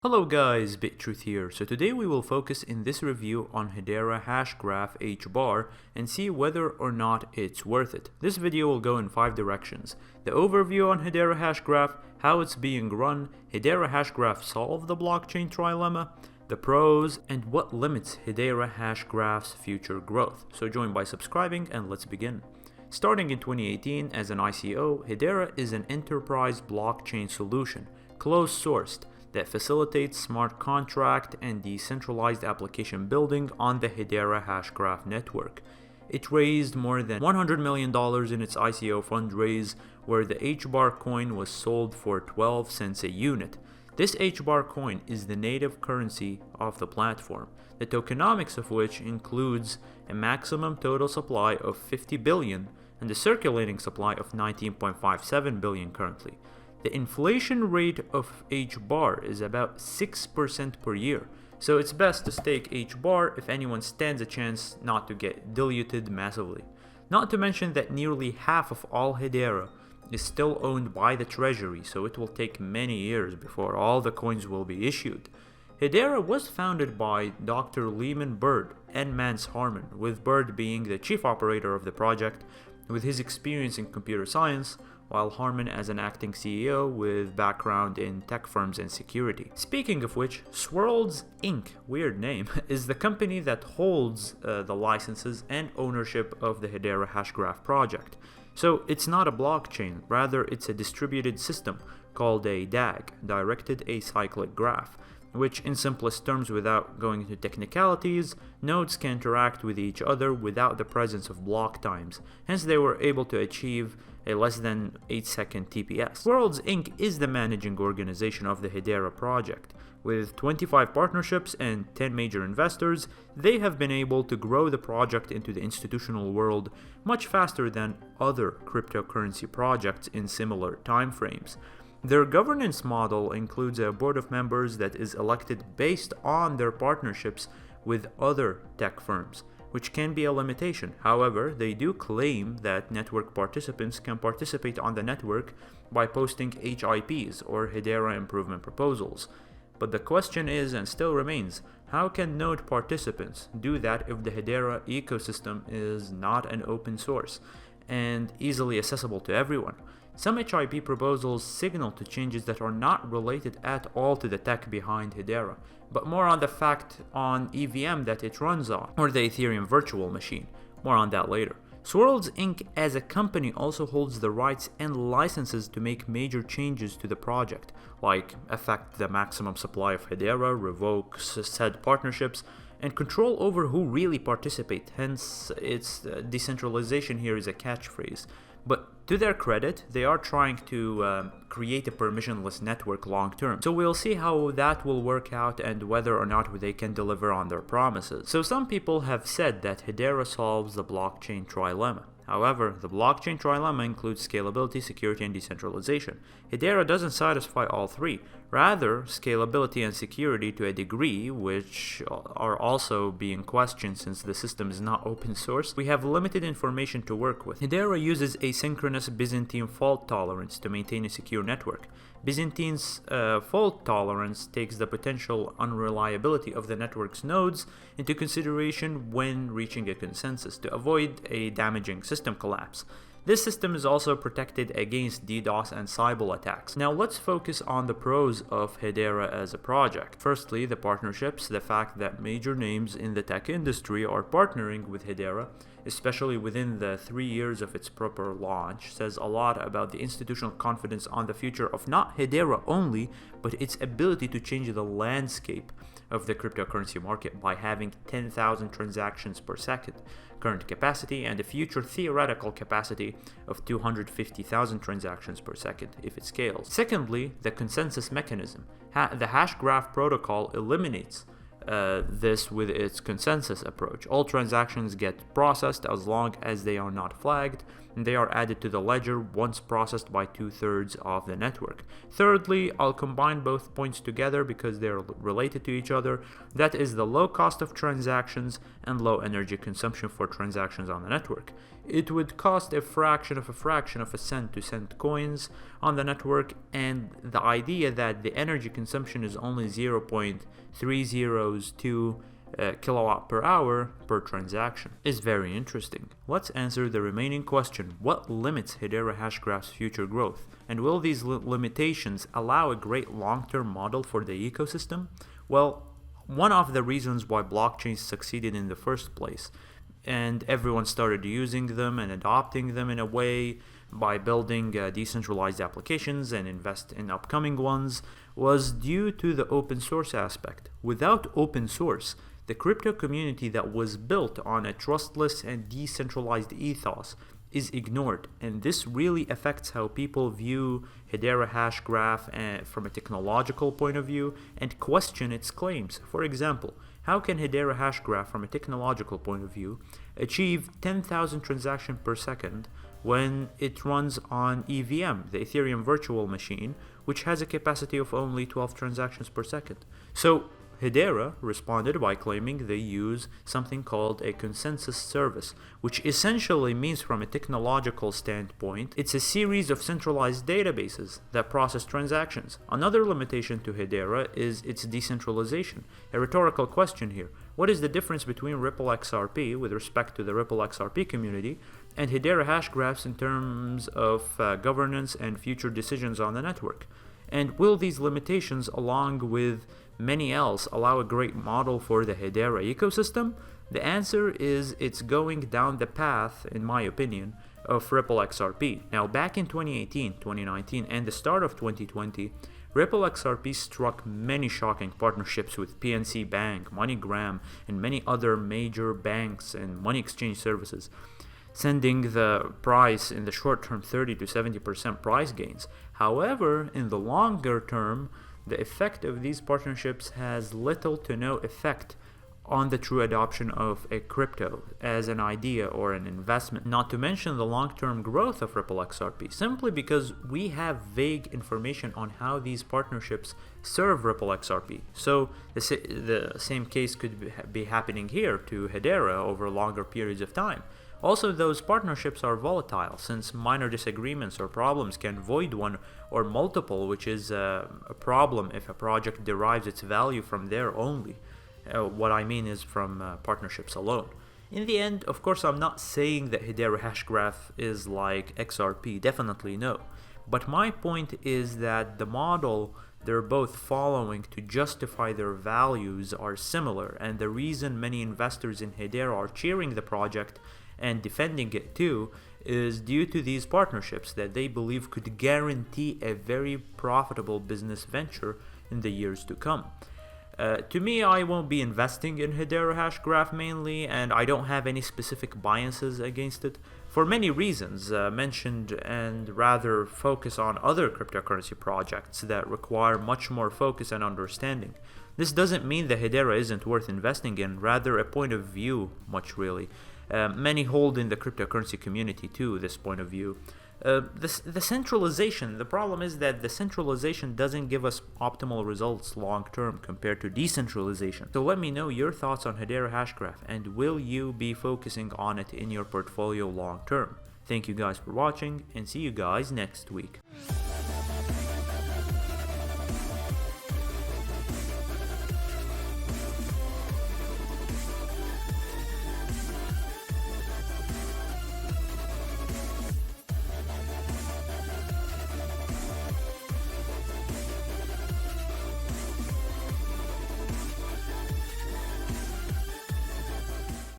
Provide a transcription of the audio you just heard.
Hello guys, Bitresponder here. So today we will focus in this review on Hedera Hashgraph HBAR and see whether or not it's worth it. This video will go in 5 directions. The overview on Hedera Hashgraph, how it's being run, Hedera Hashgraph solve the blockchain trilemma, the pros, and what limits Hedera Hashgraph's future growth. So join by subscribing and let's begin. Starting in 2018 as an ICO, Hedera is an enterprise blockchain solution, closed-sourced, that facilitates smart contract and decentralized application building on the Hedera Hashgraph network. It raised more than $100 million in its ICO fundraise, where the HBAR coin was sold for 12 cents a unit. This HBAR coin is the native currency of the platform, the tokenomics of which includes a maximum total supply of 50 billion and a circulating supply of 19.57 billion currently. The inflation rate of HBAR is about 6% per year, so it's best to stake HBAR if anyone stands a chance not to get diluted massively. Not to mention that nearly half of all Hedera is still owned by the treasury, so it will take many years before all the coins will be issued. Hedera was founded by Dr. Lehman Bird and Mance Harmon, with Bird being the chief operator of the project with his experience in computer science, while Harmon as an acting CEO with background in tech firms and security. Speaking of which, Swirls Inc., weird name, is the company that holds the licenses and ownership of the Hedera Hashgraph project. So it's not a blockchain, rather it's a distributed system called a DAG, Directed Acyclic Graph, which in simplest terms, without going into technicalities, nodes can interact with each other without the presence of block times, hence they were able to achieve a less than 8-second TPS. Worlds Inc. is the managing organization of the Hedera project. With 25 partnerships and 10 major investors, they have been able to grow the project into the institutional world much faster than other cryptocurrency projects in similar timeframes. Their governance model includes a board of members that is elected based on their partnerships with other tech firms, which can be a limitation. However, they do claim that network participants can participate on the network by posting HIPs or Hedera improvement proposals. But the question is, and still remains, how can node participants do that if the Hedera ecosystem is not an open source and easily accessible to everyone? Some HIP proposals signal to changes that are not related at all to the tech behind Hedera, but more on the fact on EVM that it runs on, or the Ethereum virtual machine. More on that later. Swirls Inc. as a company also holds the rights and licenses to make major changes to the project, like affect the maximum supply of Hedera, revoke said partnerships, and control over who really participate, hence its decentralization here is a catchphrase. But to their credit, they are trying to create a permissionless network long term. So we'll see how that will work out and whether or not they can deliver on their promises. So some people have said that Hedera solves the blockchain trilemma. However, the blockchain trilemma includes scalability, security, and decentralization. Hedera doesn't satisfy all three. Rather, scalability and security to a degree, which are also being questioned since the system is not open source, we have limited information to work with. Hedera uses asynchronous Byzantine fault tolerance to maintain a secure network. Byzantine's fault tolerance takes the potential unreliability of the network's nodes into consideration when reaching a consensus to avoid a damaging system collapse. This system is also protected against DDoS and Sybil attacks. Now let's focus on the pros of Hedera as a project. Firstly, the partnerships. The fact that major names in the tech industry are partnering with Hedera, especially within the 3 years of its proper launch, says a lot about the institutional confidence on the future of not Hedera only, but its ability to change the landscape of the cryptocurrency market by having 10,000 transactions per second current capacity and a future theoretical capacity of 250,000 transactions per second if it scales. Secondly, the consensus mechanism. The Hashgraph protocol eliminates this with its consensus approach. All transactions get processed as long as they are not flagged, and they are added to the ledger once processed by 2/3 of the network. Thirdly, I'll combine both points together because they're related to each other. That is the low cost of transactions and low energy consumption for transactions on the network. It would cost a fraction of a cent to send coins on the network, and the idea that the energy consumption is only 0.302 kilowatt per hour per transaction is very interesting. Let's answer the remaining question: what limits Hedera Hashgraph's future growth, and will these limitations allow a great long-term model for the ecosystem? Well, one of the reasons why blockchains succeeded in the first place, and everyone started using them and adopting them in a way by building decentralized applications and invest in upcoming ones, was due to the open source aspect. Without open source, the crypto community that was built on a trustless and decentralized ethos is ignored, and this really affects how people view Hedera Hashgraph from a technological point of view and question its claims. For example, how can Hedera Hashgraph from a technological point of view achieve 10,000 transactions per second when it runs on EVM, the Ethereum virtual machine, which has a capacity of only 12 transactions per second? So Hedera responded by claiming they use something called a consensus service, which essentially means, from a technological standpoint, it's a series of centralized databases that process transactions. Another limitation to Hedera is its decentralization. A rhetorical question here: what is the difference between Ripple XRP with respect to the Ripple XRP community and Hedera Hashgraphs in terms of governance and future decisions on the network? And will these limitations, along with many else, allow a great model for the Hedera ecosystem? The answer is it's going down the path, in my opinion, of Ripple XRP. Now, back in 2018, 2019, and the start of 2020, Ripple XRP struck many shocking partnerships with PNC Bank, MoneyGram, and many other major banks and money exchange services, sending the price in the short term 30 to 70% price gains. However, in the longer term, the effect of these partnerships has little to no effect on the true adoption of a crypto as an idea or an investment, not to mention the long-term growth of Ripple XRP, simply because we have vague information on how these partnerships serve Ripple XRP. So the same case could be happening here to Hedera over longer periods of time. Also, those partnerships are volatile, since minor disagreements or problems can void one or multiple, which is a problem if a project derives its value from there only. What I mean is from partnerships alone. In the end, of course, I'm not saying that Hedera Hashgraph is like XRP, definitely no. But my point is that the model they're both following to justify their values are similar, and the reason many investors in Hedera are cheering the project and defending it too is due to these partnerships that they believe could guarantee a very profitable business venture in the years to come. To me, I won't be investing in Hedera Hashgraph mainly, and I don't have any specific biases against it for many reasons mentioned, and rather focus on other cryptocurrency projects that require much more focus and understanding. This doesn't mean that Hedera isn't worth investing in, rather a point of view, much really. Many hold in the cryptocurrency community too this point of view. The centralization, the problem is that the centralization doesn't give us optimal results long term compared to decentralization. So let me know your thoughts on Hedera Hashgraph, and will you be focusing on it in your portfolio long term? Thank you guys for watching, and see you guys next week.